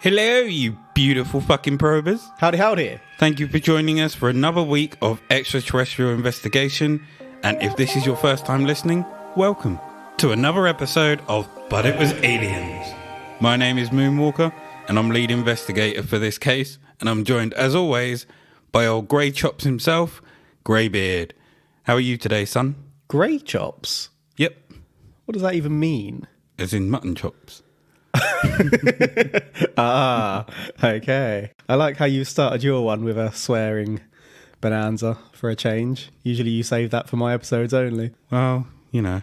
Hello, you beautiful fucking probers. Howdy, howdy. Thank you for joining us for another week of extraterrestrial investigation. And if this is your first time listening, welcome to another episode of But It Was Aliens. My name is Moonwalker, and I'm lead investigator for this case. And I'm joined, as always, by old Grey Chops himself, Greybeard. How are you today, son? Grey chops? Yep. What does that even mean? As in mutton chops. Okay. I like how you started your one with a swearing bonanza for a change. Usually you save that for my episodes only. Well, you know,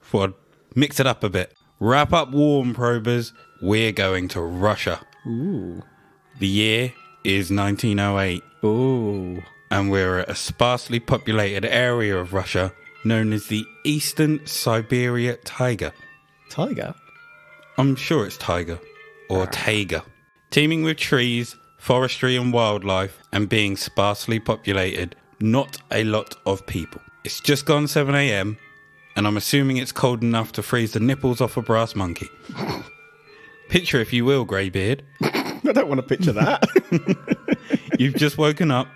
thought I'd mix it up a bit. Wrap up warm, probers. We're going to Russia. Ooh. The year is 1908. Ooh. And we're at a sparsely populated area of Russia known as the Eastern Siberia Taiga. Tiger? I'm sure it's Taiga or Taiga. Teeming with trees, forestry and wildlife, and being sparsely populated, not a lot of people. It's just gone 7 a.m, and I'm assuming it's cold enough to freeze the nipples off a brass monkey. Picture, if you will, Greybeard. I don't want to picture that. You've just woken up,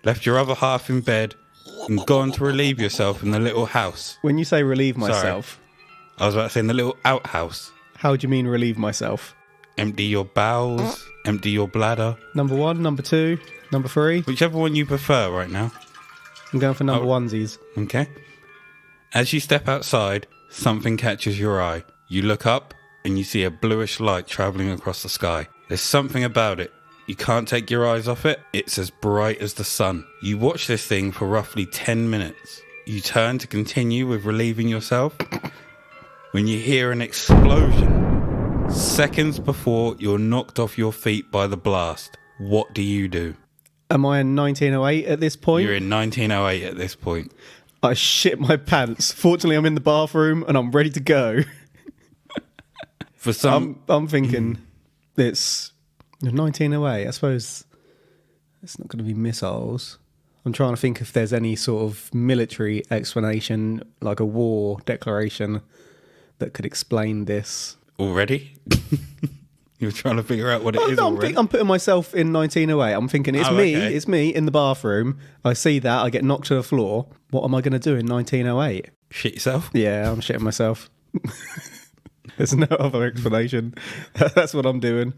left your other half in bed, and gone to relieve yourself in the little house. When you say relieve myself... I was about to say in the little outhouse. How do you mean relieve myself? Empty your bowels, empty your bladder. Number 1, number 2, number 3. Whichever one you prefer right now. I'm going for number onesies. Okay. As you step outside, something catches your eye. You look up and you see a bluish light travelling across the sky. There's something about it. You can't take your eyes off it. It's as bright as the sun. You watch this thing for roughly 10 minutes. You turn to continue with relieving yourself when you hear an explosion. Seconds before you're knocked off your feet by the blast. What do you do? Am I in 1908 at this point? You're in 1908 at this point. I shit my pants. Fortunately, I'm in the bathroom and I'm ready to go. For some... I'm thinking it's 1908. I suppose it's not going to be missiles. I'm trying to think if there's any sort of military explanation, like a war declaration, that could explain this. Already? You're trying to figure out what it is already? I'm putting myself in 1908. I'm thinking it's me. Okay. It's me in the bathroom. I see that. I get knocked to the floor. What am I going to do in 1908? Shit yourself? Yeah, I'm shitting myself. There's no other explanation. That's what I'm doing.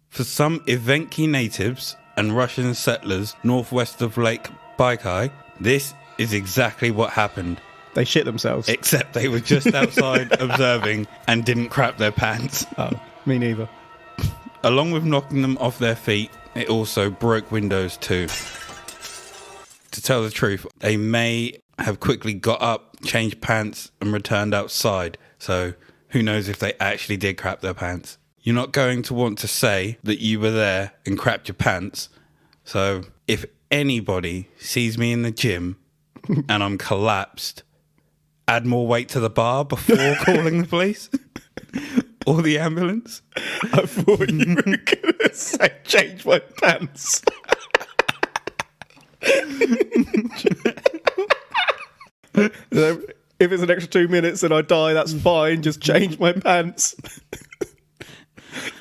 For some Evenki natives and Russian settlers northwest of Lake Baikal, this is exactly what happened. They shit themselves. Except they were just outside observing and didn't crap their pants. Oh, me neither. Along with knocking them off their feet, it also broke windows too. To tell the truth, they may have quickly got up, changed pants, and returned outside. So who knows if they actually did crap their pants. You're not going to want to say that you were there and crapped your pants. So if anybody sees me in the gym and I'm collapsed, add more weight to the bar before calling the police or the ambulance. I thought you were going to say change my pants. If it's an extra 2 minutes and I die, that's fine. Just change my pants.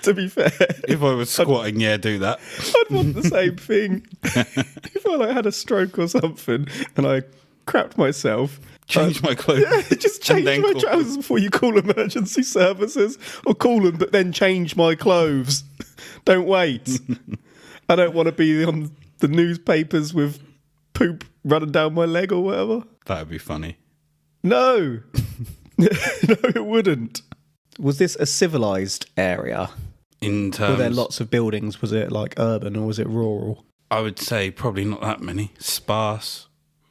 To be fair, If I was squatting, do that. I'd want the same thing. If I had a stroke or something and I crapped myself, Change my clothes. yeah, just change then my call- trousers before you call emergency services, or call them, but then change my clothes. Don't wait. I don't want to be on the newspapers with poop running down my leg or whatever. That would be funny. No. No, it wouldn't. Was this a civilized area? In Were terms, there lots of buildings? Was it like urban or was it rural? I would say probably not that many. Sparse,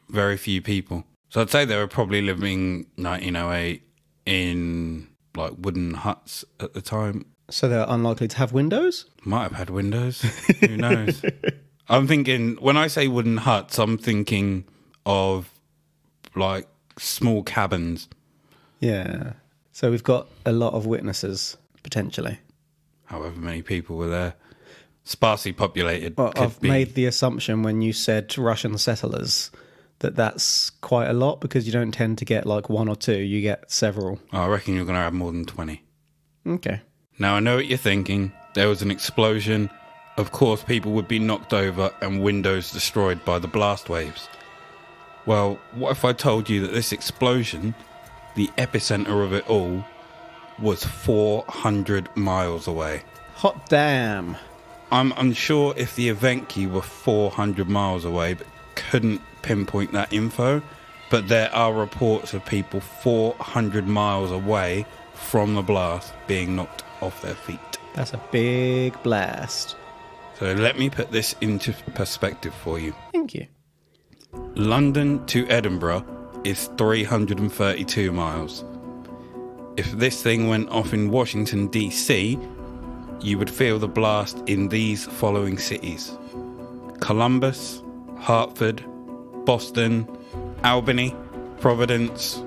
very few people. So I'd say they were probably living 1908 in like wooden huts at the time. So they're unlikely to have windows? Might have had windows. Who knows? I'm thinking, when I say wooden huts, I'm thinking of like small cabins. Yeah. So we've got a lot of witnesses, potentially. However many people were there. Sparsely populated. Well, could I've be. made the assumption when you said Russian settlers that that's quite a lot, because you don't tend to get like one or two, you get several. I reckon you're going to have more than 20. Okay. Now, I know what you're thinking. There was an explosion. Of course, people would be knocked over and windows destroyed by the blast waves. Well, what if I told you that this explosion, the epicenter of it all, was 400 miles away? Hot damn. I'm unsure if the event key were 400 miles away, but couldn't pinpoint that info. But there are reports of people 400 miles away from the blast being knocked off their feet. That's a big blast. So let me put this into perspective for you. Thank you. London to Edinburgh is 332 miles. If this thing went off in Washington, D.C., you would feel the blast in these following cities: Columbus, Hartford, Boston, Albany, Providence,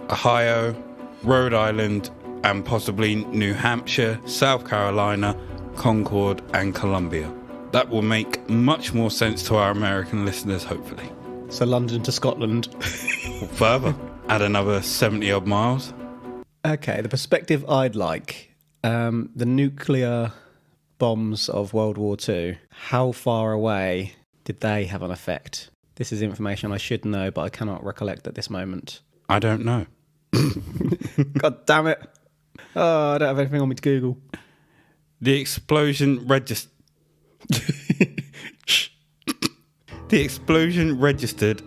Ohio, Rhode Island, and possibly New Hampshire, South Carolina, Concord, and Columbia. That will make much more sense to our American listeners, hopefully. So London to Scotland. Further, add another 70 odd miles. Okay, the perspective I'd like. The nuclear bombs of World War II, how far away did they have an effect? This is information I should know, but I cannot recollect at this moment. I don't know. God damn it. Oh, I don't have anything on me to Google. The explosion registered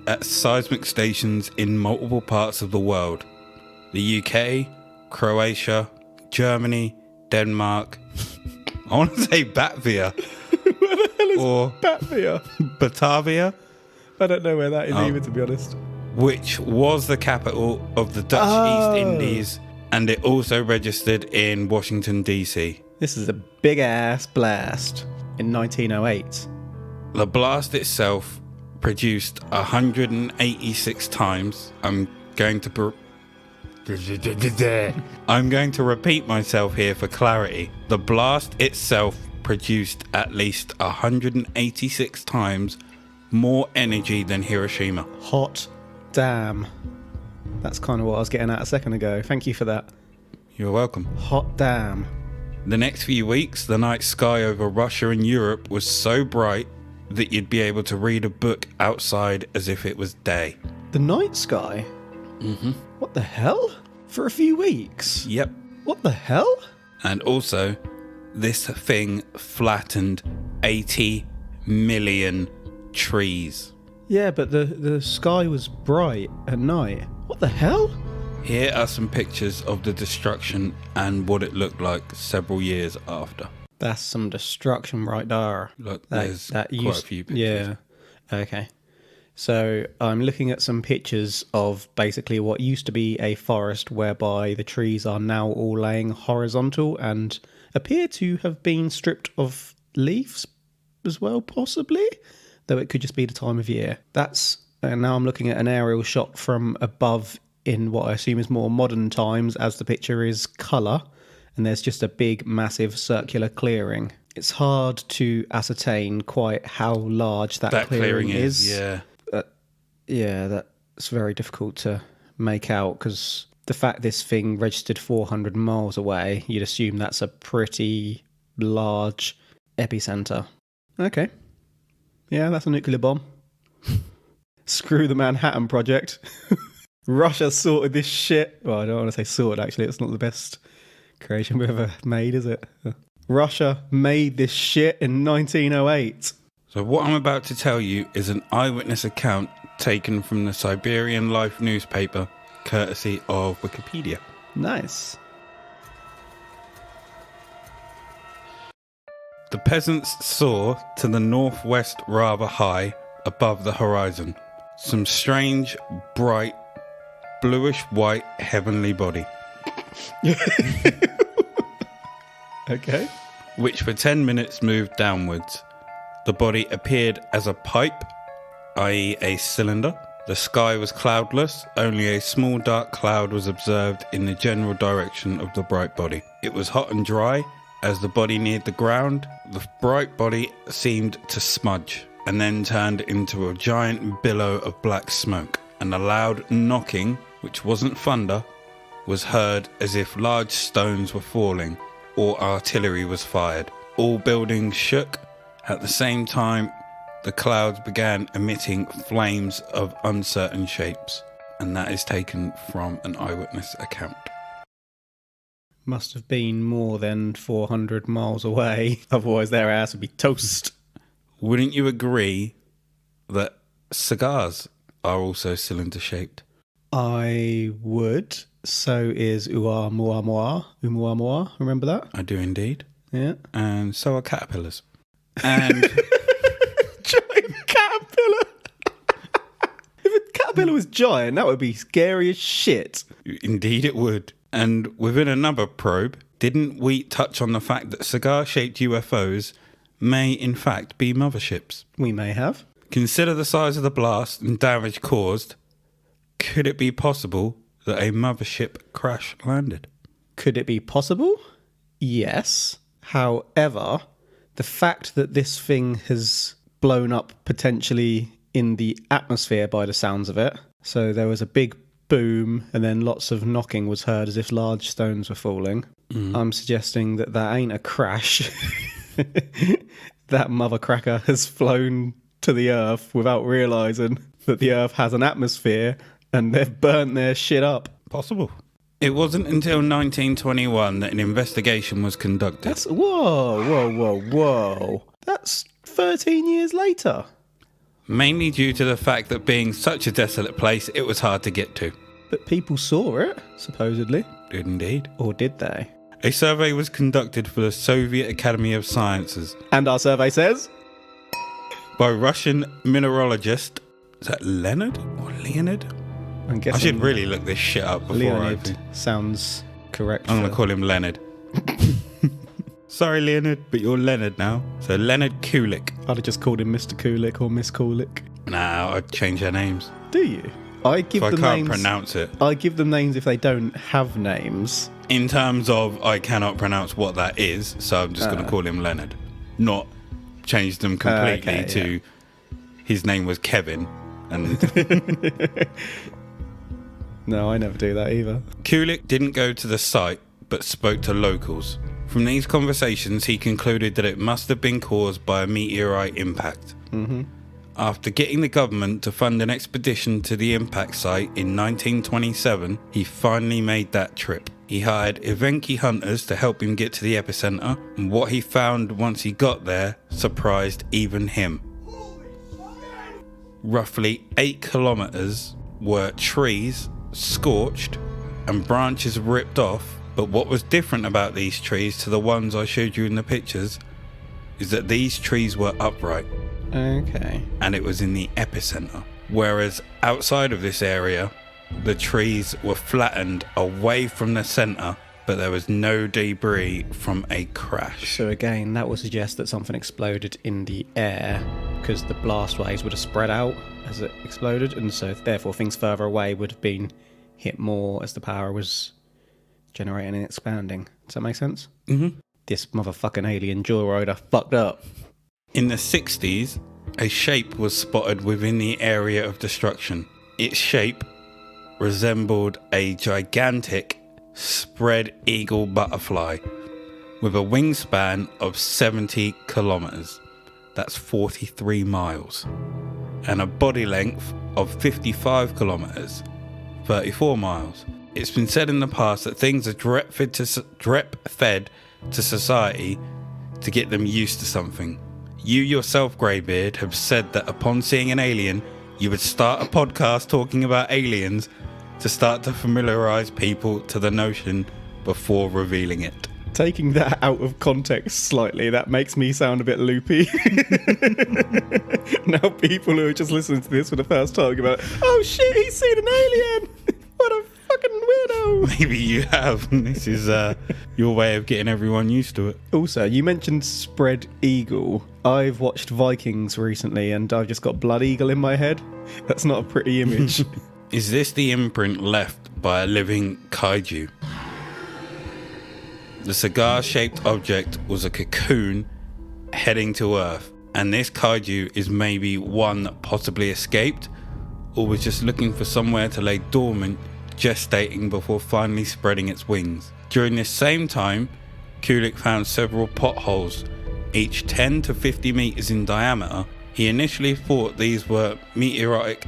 at seismic stations in multiple parts of the world. The UK, Croatia, Germany, Denmark. I want to say Latvia. Where the hell is or Latvia? Batavia, I don't know where that is either, to be honest. which was the capital of the Dutch East Indies, and it also registered in Washington, D.C. This is a big-ass blast in 1908. The blast itself produced 186 times. I'm going to repeat myself here for clarity. The blast itself produced at least 186 times more energy than Hiroshima. Hot damn. That's kind of what I was getting at a second ago. Thank you for that. You're welcome. Hot damn. The next few weeks, the night sky over Russia and Europe was so bright that you'd be able to read a book outside as if it was day. The night sky? Mm-hmm. What the hell? For a few weeks? Yep. What the hell? And also, this thing flattened 80 million trees. Yeah, but the sky was bright at night. What the hell? Here are some pictures of the destruction and what it looked like several years after. That's some destruction right there. Look, there's quite a few pictures. Yeah. Okay. So I'm looking at some pictures of basically what used to be a forest whereby the trees are now all laying horizontal and appear to have been stripped of leaves as well, possibly, though it could just be the time of year. And now I'm looking at an aerial shot from above in what I assume is more modern times, as the picture is colour, and there's just a big, massive circular clearing. It's hard to ascertain quite how large that clearing is. Yeah. Yeah, that's very difficult to make out, because the fact this thing registered 400 miles away, you'd assume that's a pretty large epicentre. Okay. Yeah, that's a nuclear bomb. Screw the Manhattan Project. Russia sorted this shit. Well, I don't want to say sorted, actually. It's not the best creation we've ever made, is it? Russia made this shit in 1908. So what I'm about to tell you is an eyewitness account taken from the Siberian Life newspaper, courtesy of Wikipedia. Nice. The peasants saw to the northwest rather high above the horizon some strange, bright, bluish-white heavenly body. Okay. Which for 10 minutes moved downwards. The body appeared as a pipe, i.e. a cylinder. The sky was cloudless, only a small dark cloud was observed in the general direction of the bright body. It was hot and dry. As the body neared the ground, the bright body seemed to smudge, and then turned into a giant billow of black smoke, and a loud knocking, which wasn't thunder, was heard as if large stones were falling, or artillery was fired. All buildings shook. At the same time, the clouds began emitting flames of uncertain shapes. And that is taken from an eyewitness account. Must have been more than 400 miles away. Otherwise, their ass would be toast. Wouldn't you agree that cigars are also cylinder-shaped? I would. So is Oumuamua. Remember that? I do indeed. Yeah. And so are caterpillars. And Giant caterpillar. If a caterpillar was giant, that would be scary as shit. indeed it would. And within another probe, didn't we touch on the fact that cigar-shaped UFOs may in fact be motherships? We may have. Consider the size of the blast and damage caused. Could it be possible that a mothership crash landed? Could it be possible? Yes. However, the fact that this thing has blown up potentially in the atmosphere by the sounds of it, so there was a big boom and then lots of knocking was heard as if large stones were falling. I'm suggesting that ain't a crash. That mother cracker has flown to the Earth without realising that the Earth has an atmosphere and they've burnt their shit up. Possible. It wasn't until 1921 that an investigation was conducted. Whoa. That's 13 years later. Mainly due to the fact that being such a desolate place, it was hard to get to. But people saw it, supposedly. Indeed. Or did they? A survey was conducted for the Soviet Academy of Sciences And our survey says? by Russian mineralogist. Is that Leonard or Leonid? I'm I guessing should really look this shit up before Leonid sounds correct. I'm going to call him Leonard. Sorry, Leonard, but you're Leonard now. So Leonard Kulik. I'd have just called him Mr. Kulik or Miss Kulik. Nah, I'd change their names. Do you? I give If I them can't names. pronounce it. I give them names if they don't have names. In terms of I cannot pronounce what that is, so I'm just going to call him Leonard. Not change them completely to his name was Kevin. And No, I never do that either. Kulik didn't go to the site, but spoke to locals. From these conversations, he concluded that it must have been caused by a meteorite impact. After getting the government to fund an expedition to the impact site in 1927, he finally made that trip. He hired Evenki hunters to help him get to the epicenter, and what he found once he got there surprised even him. Roughly 8 kilometers were trees scorched and branches ripped off, but what was different about these trees to the ones I showed you in the pictures is that these trees were upright. Okay. And it was in the epicenter. Whereas outside of this area, the trees were flattened away from the center, but there was no debris from a crash. So again, that would suggest that something exploded in the air because the blast waves would have spread out as it exploded, and so therefore things further away would have been hit more as the power was generating and expanding. Does that make sense? Mm-hmm. This motherfucking alien joyrider fucked up. In the 60s, a shape was spotted within the area of destruction. Its shape resembled a gigantic spread eagle butterfly with a wingspan of 70 kilometers. That's 43 miles. And a body length of 55 kilometers, 34 miles. It's been said in the past that things are drip-fed to society to get them used to something. You yourself, Greybeard, have said that upon seeing an alien, you would start a podcast talking about aliens to start to familiarise people to the notion before revealing it. Taking that out of context slightly, that makes me sound a bit loopy. Now people who are just listening to this for the first time about, oh shit, he's seen an alien! What a fucking weirdo! Maybe you have. This is your way of getting everyone used to it. Also, you mentioned spread eagle. I've watched Vikings recently and I've just got blood eagle in my head. That's not a pretty image. Is this the imprint left by a living kaiju? The cigar-shaped object was a cocoon heading to Earth, and this kaiju is maybe one that possibly escaped or was just looking for somewhere to lay dormant, gestating before finally spreading its wings. During this same time, Kulik found several potholes, each 10 to 50 meters in diameter. He initially thought these were meteoric?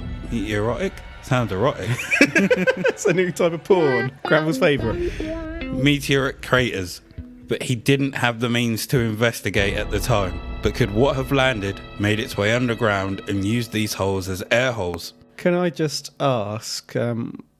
Sounds erotic. It's a new type of porn. Grandma's favourite. Meteoric craters, but he didn't have the means to investigate at the time. But could what have landed, made its way underground and used these holes as air holes? Can I just ask,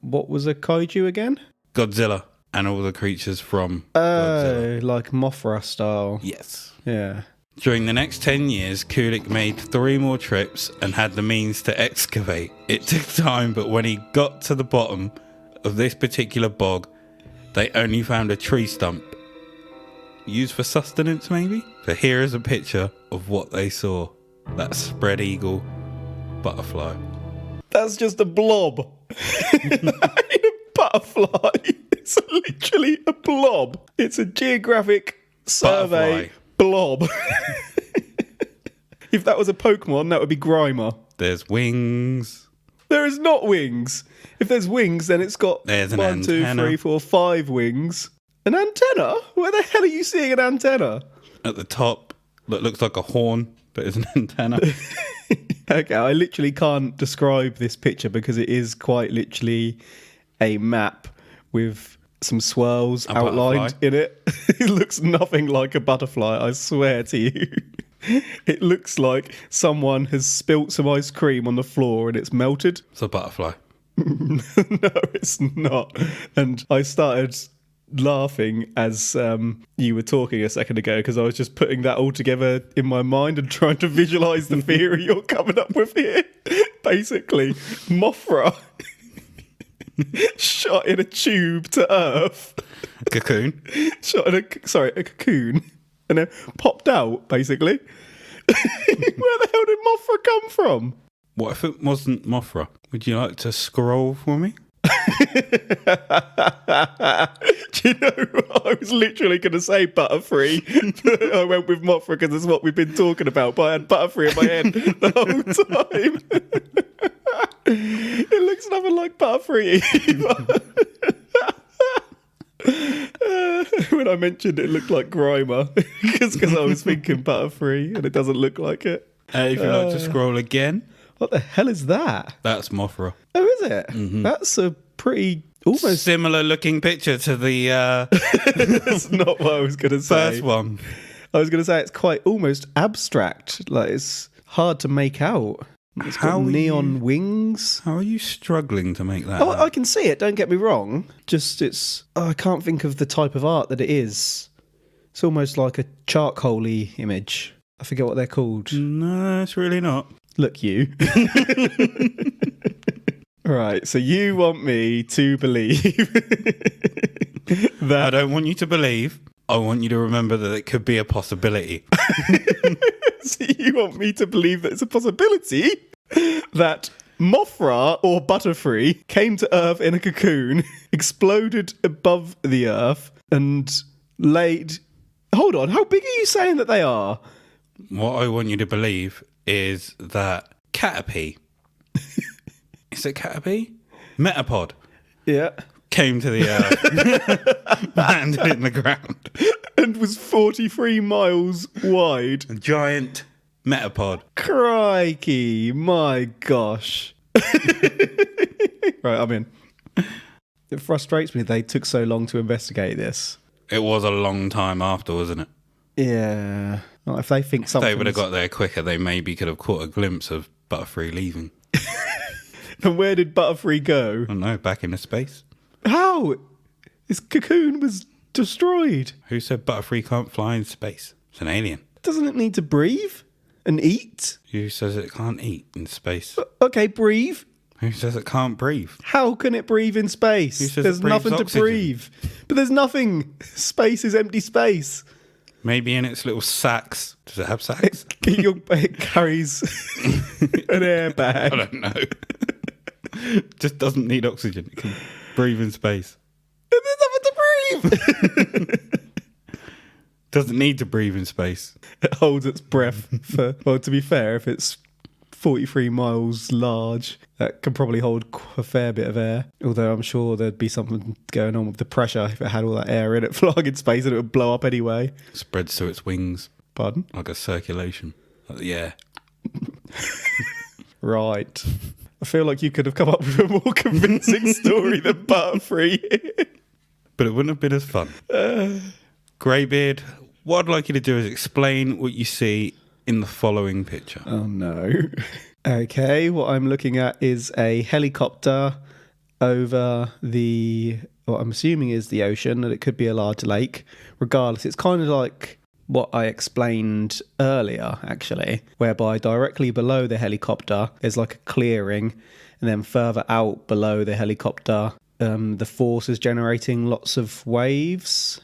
what was a kaiju again? Godzilla and all the creatures from Oh, Godzilla. like Mothra style. Yes. Yeah. During the next 10 years, Kulik made 3 more trips and had the means to excavate. It took time, but when he got to the bottom of this particular bog, they only found a tree stump. Used for sustenance, maybe? So here is a picture of what they saw. That spread eagle butterfly. That's just a blob. A butterfly. It's literally a blob. It's a geographic survey blob. If that was a Pokemon, that would be Grimer. There's wings. There is not wings. If there's wings, then it's got There's an 1, 2, antenna. 3, 4, 5 wings. An antenna? Where the hell are you seeing an antenna? At the top, that looks like a horn, but it's an antenna. Okay, I literally can't describe this picture because it is quite literally a map with some swirls A outlined butterfly. in it. It looks nothing like a butterfly, I swear to you. It looks like someone has spilt some ice cream on the floor and it's melted. It's a butterfly. No, it's not. And I started laughing as you were talking a second ago because I was just putting that all together in my mind and trying to visualise the theory you're coming up with here. Basically, Mothra shot in a tube to Earth. Cocoon. Shot in a cocoon, and then popped out. Basically, where the hell did Mothra come from? What if it wasn't Mothra? Would you like to scroll for me? Do you know, I was literally going to say Butterfree, but I went with Mothra because it's what we've been talking about, but I had Butterfree in my head the whole time. It looks nothing like Butterfree either. When I mentioned it looked like Grimer, because I was thinking Butterfree and it doesn't look like it. If you'd like to scroll again, What the hell is that? that's Mothra. Oh, is it? That's a pretty... Almost Similar looking picture to the That's not what I was going to say. first one. I was going to say it's quite almost abstract. Like, it's hard to make out. It's got How are neon wings. How are you struggling to make that? Oh, out? I can see it, don't get me wrong. Just it's... I can't think of the type of art that it is. It's almost like a charcoal-y image. I forget what they're called. No, it's really not. Look, you. Right, so you want me to believe I that... don't want you to believe. I want you to remember that it could be a possibility. So you want me to believe that it's a possibility that Mothra or Butterfree came to Earth in a cocoon, exploded above the Earth, and laid... Hold on, how big are you saying that they are? What I want you to believe is that Caterpie, is it Caterpie? Metapod Yeah. came to the Earth, landed in the ground. And was 43 miles wide. A giant Metapod. Crikey, my gosh. Right, I'm in. It frustrates me they took so long to investigate this. It was a long time after, wasn't it? Yeah. Well, if they think If something... they would have got there quicker, they maybe could have caught a glimpse of Butterfree leaving. And where did Butterfree go? I don't know, back into space. How? His cocoon was destroyed. Who said Butterfree can't fly in space? It's an alien. Doesn't it need to breathe and eat? Who says it can't eat in space? Okay, breathe. Who says it can't breathe? How can it breathe in space? Who says There's it breathes nothing oxygen? to breathe. But there's nothing. Space is empty space. Maybe in its little sacks. Does it have sacks? It carries an airbag. I don't know. Just doesn't need oxygen. It can breathe in space. There's nothing to breathe. Doesn't need to breathe in space. It holds its breath for, well, to be fair, if it's 43 miles large. That could probably hold a fair bit of air. Although I'm sure there'd be something going on with the pressure if it had all that air in it flying in space, and it would blow up anyway. Spreads to its wings. Pardon? Like a circulation. Yeah. Right. I feel like you could have come up with a more convincing story than Butterfree. But it wouldn't have been as fun. Greybeard, what I'd like you to do is explain what you see in the following picture. Oh no. Okay, what I'm looking at is a helicopter over what I'm assuming is the ocean, and it could be a large lake. Regardless, it's kind of like what I explained earlier, actually, whereby directly below the helicopter there's like a clearing, and then further out below the helicopter, the force is generating lots of waves,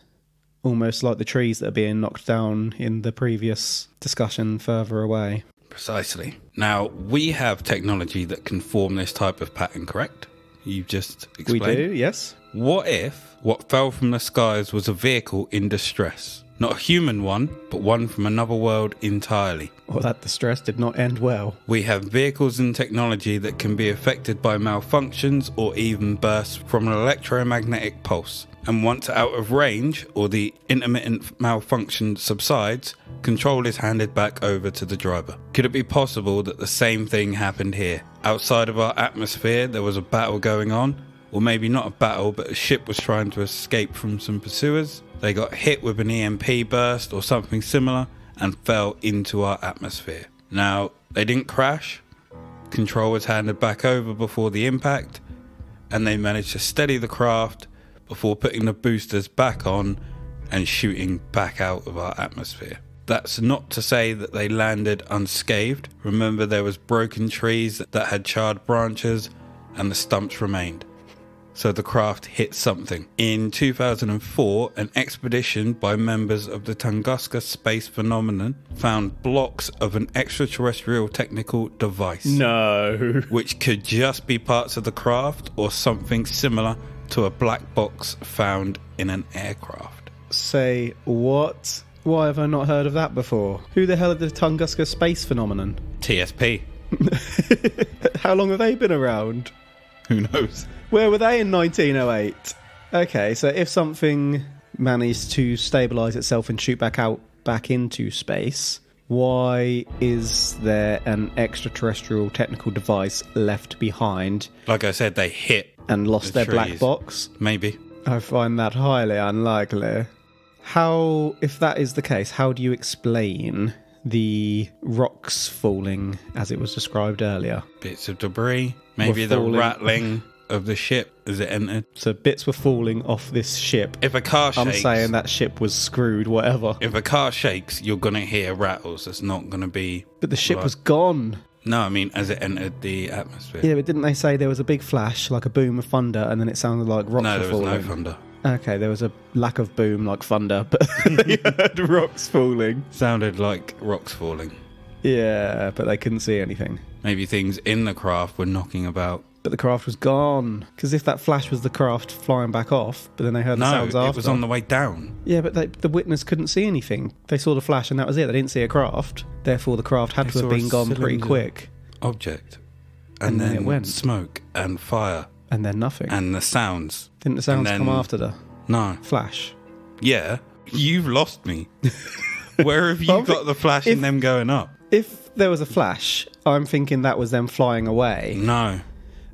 almost like the trees that are being knocked down in the previous discussion further away. Precisely. Now, we have technology that can form this type of pattern, correct? You just explained. We do, yes. What if what fell from the skies was a vehicle in distress? Not a human one, but one from another world entirely. Well, that distress did not end well. We have vehicles and technology that can be affected by malfunctions or even bursts from an electromagnetic pulse. And once out of range, or the intermittent malfunction subsides, control is handed back over to the driver. Could it be possible that the same thing happened here? Outside of our atmosphere, there was a battle going on, or maybe not a battle, but a ship was trying to escape from some pursuers. They got hit with an EMP burst or something similar and fell into our atmosphere. Now, they didn't crash. Control was handed back over before the impact, and they managed to steady the craft before putting the boosters back on and shooting back out of our atmosphere. That's not to say that they landed unscathed. Remember, there was broken trees that had charred branches and the stumps remained. So the craft hit something. In 2004, an expedition by members of the Tunguska space phenomenon found blocks of an extraterrestrial technical device. No. Which could just be parts of the craft or something similar to a black box found in an aircraft. Say what? Why have I not heard of that before? Who the hell are the Tunguska space phenomenon? TSP. How long have they been around? Who knows? Where were they in 1908? Okay, so if something managed to stabilise itself and shoot back into space, why is there an extraterrestrial technical device left behind? Like I said, they hit and lost their trees. black box? Maybe. I find that highly unlikely. How, if that is the case, how do you explain the rocks falling as it was described earlier? Bits of debris, maybe the rattling of the ship as it entered. So bits were falling off this ship. If a car shakes... I'm saying that ship was screwed, whatever. If a car shakes, you're going to hear rattles. It's not going to be... But the ship was gone. No, I mean as it entered the atmosphere. Yeah, but didn't they say there was a big flash, like a boom of thunder, and then it sounded like rocks were falling? No, there was no thunder. Okay, there was a lack of boom like thunder, but they heard rocks falling. Sounded like rocks falling. Yeah, but they couldn't see anything. Maybe things in the craft were knocking about. But the craft was gone. Because if that flash was the craft flying back off, but then they heard the sounds after. No, it was on the way down. Yeah, but the witness couldn't see anything. They saw the flash and that was it. They didn't see a craft. Therefore, the craft had to have been gone pretty quick. Object. And then it went. Smoke and fire. And then nothing. And the sounds. Didn't the sounds come after the flash? Yeah. You've lost me. Where have you got the flash and them going up? If there was a flash, I'm thinking that was them flying away. No.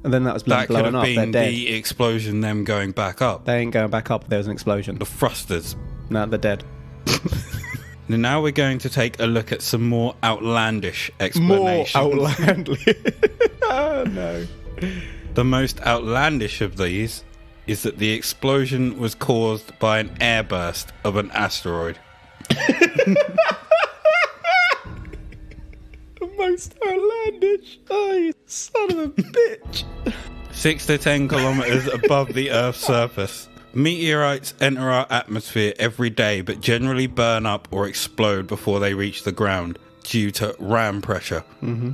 And then that was blowing up. That could have been the explosion, them going back up. They ain't going back up. There was an explosion. The thrusters. No, they're dead. Now we're going to take a look at some more outlandish explanations. More outlandish. Oh, no. The most outlandish of these is that the explosion was caused by an airburst of an asteroid. The most outlandish. Oh, you son of a bitch. 6 to 10 kilometers above the Earth's surface. Meteorites enter our atmosphere every day, but generally burn up or explode before they reach the ground due to ram pressure,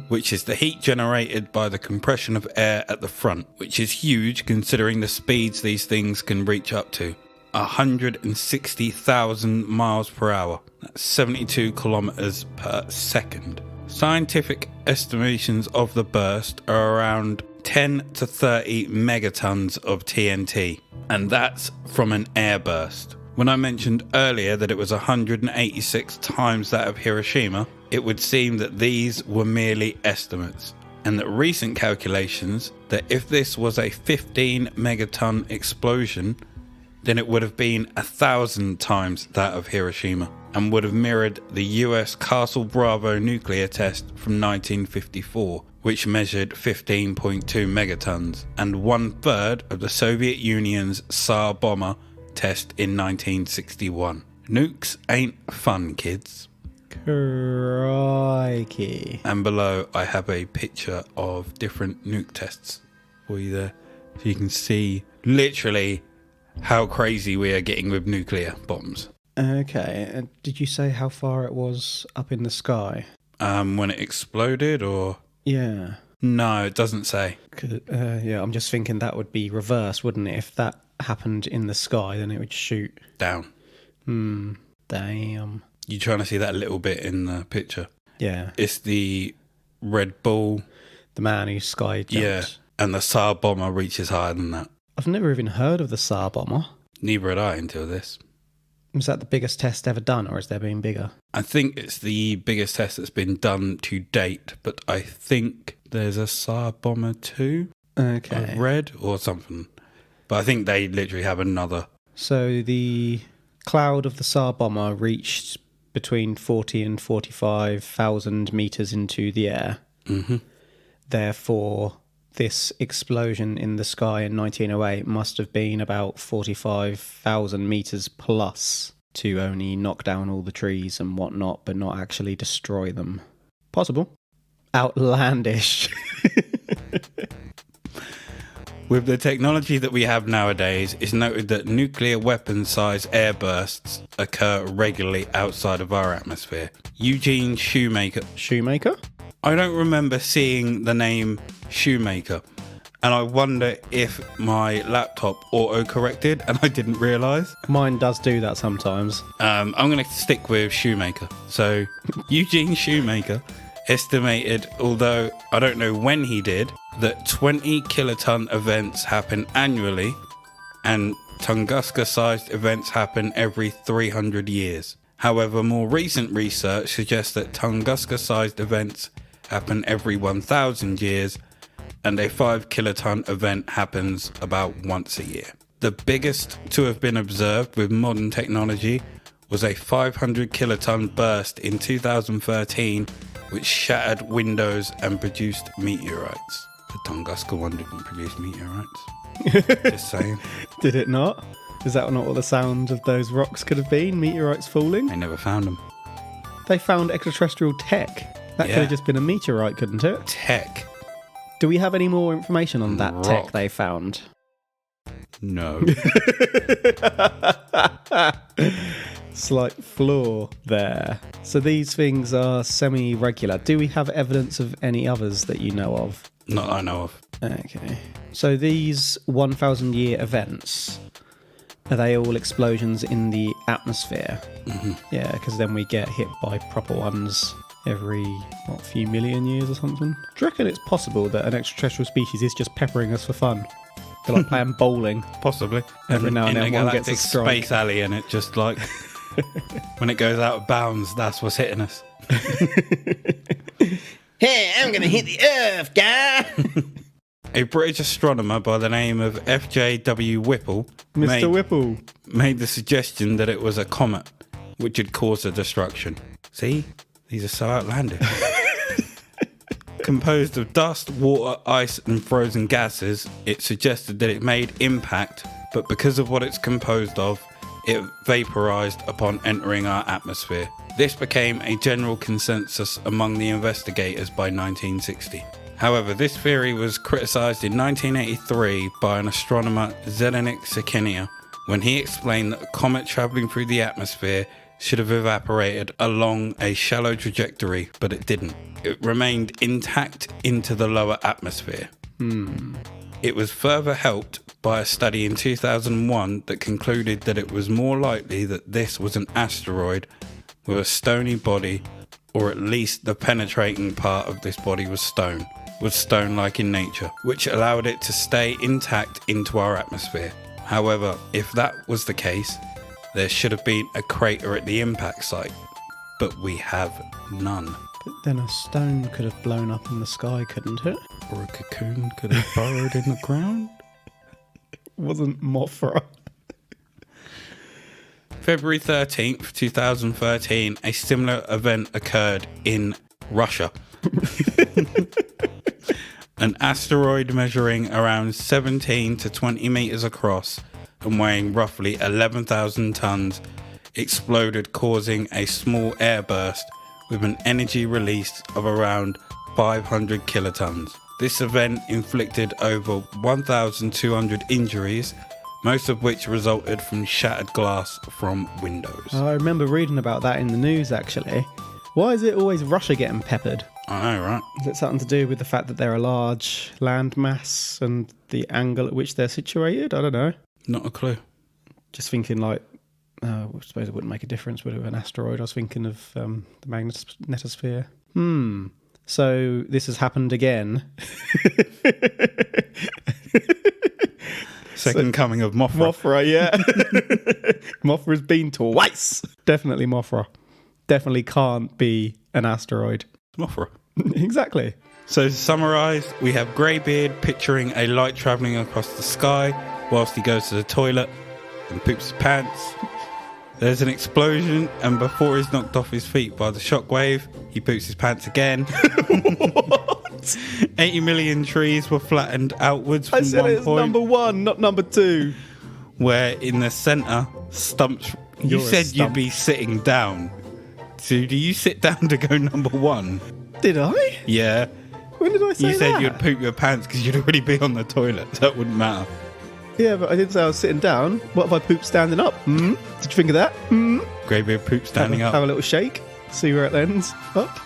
which is the heat generated by the compression of air at the front, which is huge considering the speeds these things can reach up to. 160,000 miles per hour. That's 72 kilometers per second. Scientific estimations of the burst are around 10 to 30 megatons of TNT, and that's from an air burst. When I mentioned earlier that it was 186 times that of Hiroshima, it would seem that these were merely estimates, and that recent calculations that if this was a 15 megaton explosion, then it would have been 1,000 times that of Hiroshima, and would have mirrored the US Castle Bravo nuclear test from 1954, which measured 15.2 megatons, and 1/3 of the Soviet Union's Tsar bomber test in 1961. Nukes ain't fun, kids. Crikey. And below I have a picture of different nuke tests for you there, so you can see literally how crazy we are getting with nuclear bombs. Okay, did you say how far it was up in the sky? When it exploded, or? Yeah. No, it doesn't say. Yeah, I'm just thinking that would be reversed, wouldn't it? If that happened in the sky, then it would shoot Down. Damn. You're trying to see that little bit in the picture? Yeah. It's the Red Bull. The man who sky jumped. Yeah, and the Tsar bomber reaches higher than that. I've never even heard of the Tsar bomber. Neither had I until this. Was that the biggest test ever done, or has there been bigger? I think it's the biggest test that's been done to date, but I think there's a Tsar bomber too. Okay. I've read or something. But I think they literally have another. So the cloud of the Tsar bomber reached between 40 and 45,000 metres into the air. Mm-hmm. Therefore, this explosion in the sky in 1908 must have been about 45,000 metres plus to only knock down all the trees and whatnot, but not actually destroy them. Possible. Outlandish. With the technology that we have nowadays, it's noted that nuclear weapon-sized air bursts occur regularly outside of our atmosphere. Eugene Shoemaker. Shoemaker? I don't remember seeing the name Shoemaker, and I wonder if my laptop auto-corrected and I didn't realise. Mine does do that sometimes. I'm going to stick with Shoemaker. So, Eugene Shoemaker estimated, although I don't know when he did, that 20 kiloton events happen annually and Tunguska-sized events happen every 300 years. However, more recent research suggests that Tunguska-sized events happen every 1,000 years and a 5 kiloton event happens about once a year. The biggest to have been observed with modern technology was a 500 kiloton burst in 2013, which shattered windows and produced meteorites. The Tunguska one didn't produce meteorites. Just saying. Did it not? Is that not what the sound of those rocks could have been? Meteorites falling? I never found them. They found extraterrestrial tech. That could have just been a meteorite, couldn't it? Tech. Do we have any more information on that tech they found? No. Slight flaw there. So these things are semi-regular. Do we have evidence of any others that you know of? Not that I know of. Okay. So these 1,000-year events, are they all explosions in the atmosphere? Mm-hmm. Yeah, because then we get hit by proper ones every, few million years or something? Do you reckon it's possible that an extraterrestrial species is just peppering us for fun? They're like playing bowling. Possibly. Every now and then one gets a strike. Space Alley, and it just like, when it goes out of bounds, that's what's hitting us. Hey, I'm going to hit the Earth, guy! A British astronomer by the name of F.J.W. Whipple Mr. Whipple made the suggestion that it was a comet which had caused the destruction. See? These are so outlandish. Composed of dust, water, ice and frozen gases, it suggested that it made impact, but because of what it's composed of, it vaporized upon entering our atmosphere. This became a general consensus among the investigators by 1960. However, this theory was criticized in 1983 by an astronomer, Zdeněk Sekyna, when he explained that a comet traveling through the atmosphere should have evaporated along a shallow trajectory, but it didn't. It remained intact into the lower atmosphere. It was further helped by a study in 2001 that concluded that it was more likely that this was an asteroid with a stony body or at least the penetrating part of this body was stone-like in nature, which allowed it to stay intact into our atmosphere. However, if that was the case, there should have been a crater at the impact site, but we have none. But then a stone could have blown up in the sky, couldn't it? Or a cocoon could have burrowed in the ground. Wasn't Mothra. February 13th, 2013, a similar event occurred in Russia. An asteroid measuring around 17 to 20 meters across and weighing roughly 11,000 tons exploded, causing a small airburst with an energy release of around 500 kilotons. This event inflicted over 1,200 injuries, most of which resulted from shattered glass from windows. I remember reading about that in the news, actually. Why is it always Russia getting peppered? I know, right? Is it something to do with the fact that they're a large landmass and the angle at which they're situated? I don't know. Not a clue. Just thinking I suppose it wouldn't make a difference with an asteroid. I was thinking of the magnetosphere. So this has happened again. Second coming of Mothra. Mothra, yeah. Mothra's been twice. Definitely Mothra. Definitely can't be an asteroid. Mothra. Exactly. So to summarise, we have Greybeard picturing a light travelling across the sky whilst he goes to the toilet and poops his pants. There's an explosion, and before he's knocked off his feet by the shockwave, he poops his pants again. What? 80 million trees were flattened outwards from I said one it's point, number one, not number two. where in the centre, stumps... You're You a said stump. you'd be sitting down. So do you sit down to go number one? Did I? Yeah. When did I say that? You said you'd poop your pants because you'd already be on the toilet. So that wouldn't matter. Yeah, but I didn't say I was sitting down. What if I pooped standing up? Did you think of that? Greybeard poop standing Have up. a little shake. See where it ends. Up.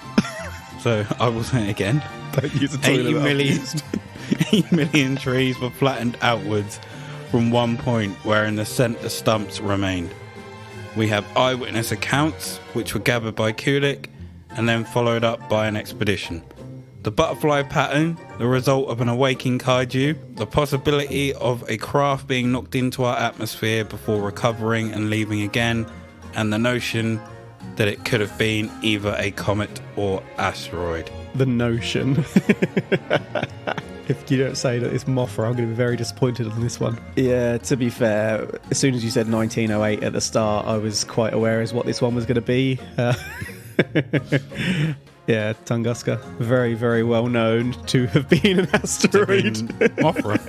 So I will say it again. Don't use the 80 toilet. million, 80 million trees were flattened outwards from one point where in the centre stumps remained. We have eyewitness accounts which were gathered by Kulik and then followed up by an expedition. The butterfly pattern, the result of an awaking kaiju, the possibility of a craft being knocked into our atmosphere before recovering and leaving again, and the notion that it could have been either a comet or asteroid. The notion. If you don't say that it's Mothra, I'm going to be very disappointed on this one. Yeah, to be fair, as soon as you said 1908 at the start, I was quite aware as what this one was going to be. Yeah, Tunguska. Very, very well known to have been an asteroid. Mothra.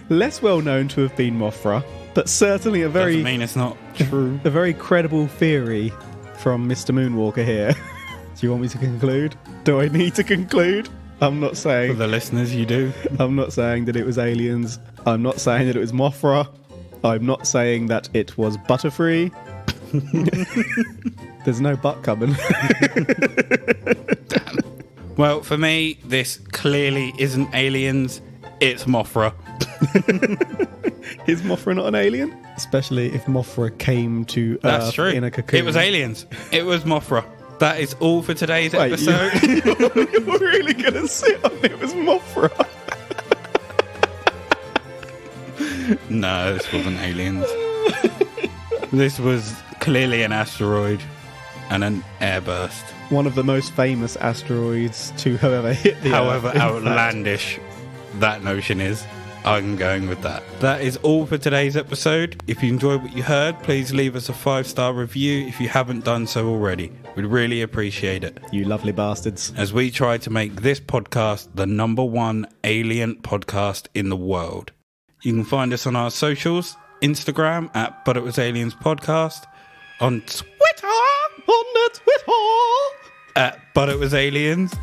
Less well known to have been Mothra, but certainly a very... Doesn't mean it's not true. A very credible theory from Mr. Moonwalker here. Do you want me to conclude? Do I need to conclude? I'm not For saying... the listeners, you do. I'm not saying that it was aliens. I'm not saying that it was Mothra. I'm not saying that it was Butterfree. There's no butt coming. Damn. Well, for me, this clearly isn't aliens. It's Mothra. Is Mothra not an alien? Especially if Mothra came to That's Earth true. in a cocoon. It was aliens. It was Mothra. That is all for today's Wait, episode. You're really going to sit on it was Mothra? No, this wasn't aliens. This was clearly an asteroid and an airburst. One of the most famous asteroids to have ever hit the However Earth. in fact. outlandish that notion is, I'm going with that. That is all for today's episode. If you enjoyed what you heard, please leave us a 5-star review if you haven't done so already. We'd really appreciate it, You lovely bastards. as we try to make this podcast the #1 alien podcast in the world. You can find us on our socials, Instagram at But It Was Aliens Podcast, on Twitter at But It Was Aliens,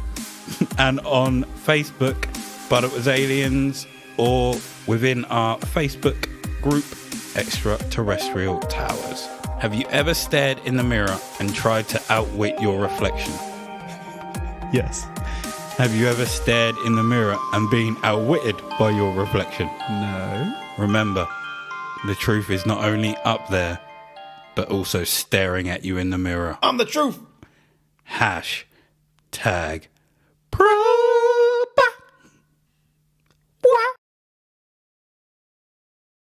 and on Facebook, But It Was Aliens, or within our Facebook group, Extraterrestrial Towers. Have you ever stared in the mirror and tried to outwit your reflection? Yes. Have you ever stared in the mirror and been outwitted by your reflection? No. Remember, the truth is not only up there, but also staring at you in the mirror. I'm the truth. Hashtag